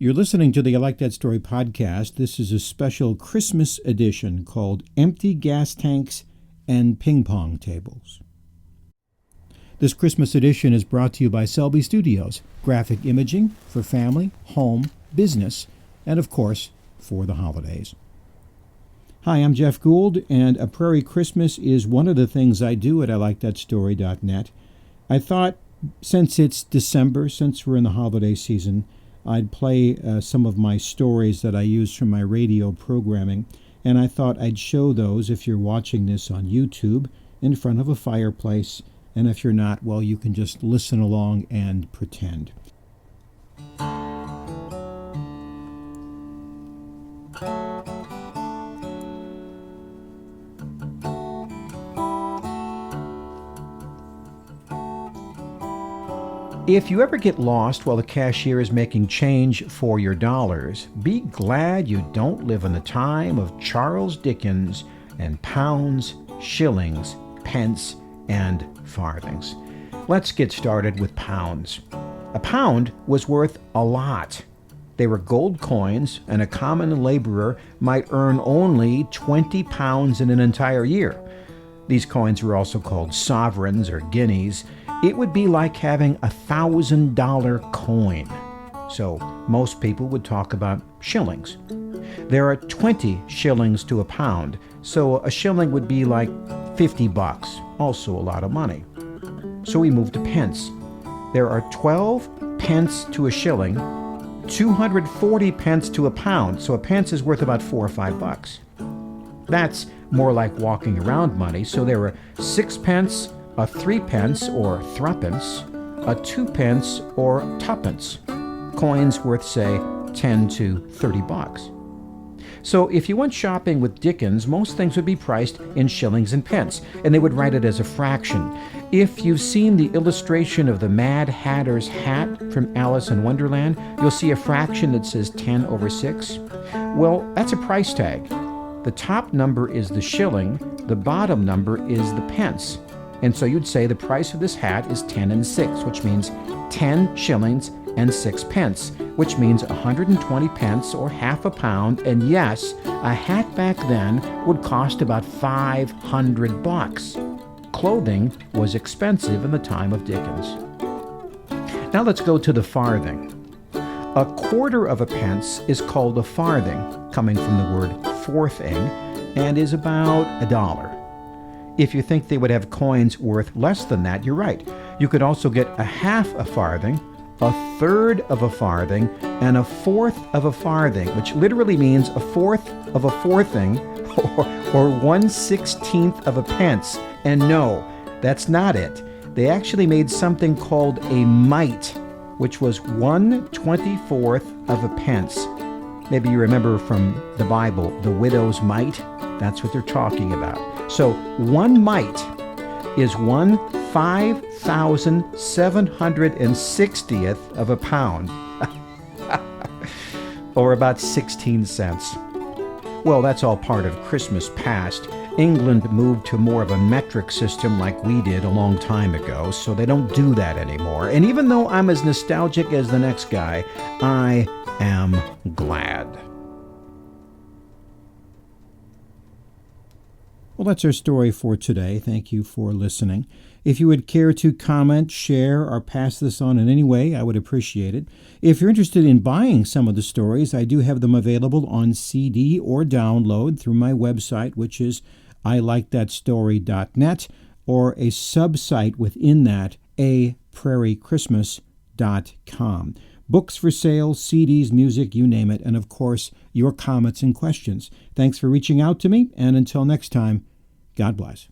You're listening to the I Like That Story podcast. This is a special Christmas edition called Empty Gas Tanks and Ping Pong Tables. This Christmas edition is brought to you by Selby Studios, graphic imaging for family, home, business, and of course, for the holidays. Hi, I'm Jeff Gould, and A Prairie Christmas is one of the things I do at ILikeThatStory.net. I thought, since it's December, since we're in the holiday season, I'd play some of my stories that I use from my radio programming, and I thought I'd show those if you're watching this on YouTube in front of a fireplace, and if you're not, well, you can just listen along and pretend. If you ever get lost while the cashier is making change for your dollars, be glad you don't live in the time of Charles Dickens and pounds, shillings, pence, and farthings. Let's get started with pounds. A pound was worth a lot. They were gold coins, and a common laborer might earn only 20 pounds in an entire year. These coins were also called sovereigns or guineas. It would be like having a $1,000 coin. So most people would talk about shillings. There are 20 shillings to a pound, so a shilling would be like $50, also a lot of money. So we move to pence. There are 12 pence to a shilling, 240 pence to a pound, so a pence is worth about $4 or $5. That's more like walking around money, so there are 6 pence, a 3 pence or threepence, a 2 pence or tuppence, coins worth, say, $10 to $30. So if you went shopping with Dickens, most things would be priced in shillings and pence, and they would write it as a fraction. If you've seen the illustration of the Mad Hatter's hat from Alice in Wonderland, you'll see a fraction that says 10/6. Well, that's a price tag. The top number is the shilling, the bottom number is the pence. And so you'd say the price of this hat is 10 and 6, which means 10 shillings and 6 pence, which means 120 pence or half a pound. And yes, a hat back then would cost about $500. Clothing was expensive in the time of Dickens. Now let's go to the farthing. A quarter of a pence is called a farthing, coming from the word farthing, and is about $1. If you think they would have coins worth less than that, you're right. You could also get a half a farthing, a third of a farthing, and a fourth of a farthing, which literally means a fourth of a farthing, or 1/16 of a pence. And no, that's not it. They actually made something called a mite, which was 1/24 of a pence. Maybe you remember from the Bible, the widow's mite. That's what they're talking about. So 1 mite is 1/5,760th of a pound, or about 16 cents. Well, that's all part of Christmas past. England moved to more of a metric system like we did a long time ago, so they don't do that anymore. And even though I'm as nostalgic as the next guy, I am glad. Well, that's our story for today. Thank you for listening. If you would care to comment, share, or pass this on in any way, I would appreciate it. If you're interested in buying some of the stories, I do have them available on CD or download through my website, which is ILikeThatStory.net, or a sub-site within that, aprairiechristmas.com. Books for sale, CDs, music, you name it, and of course, your comments and questions. Thanks for reaching out to me, and until next time, God bless.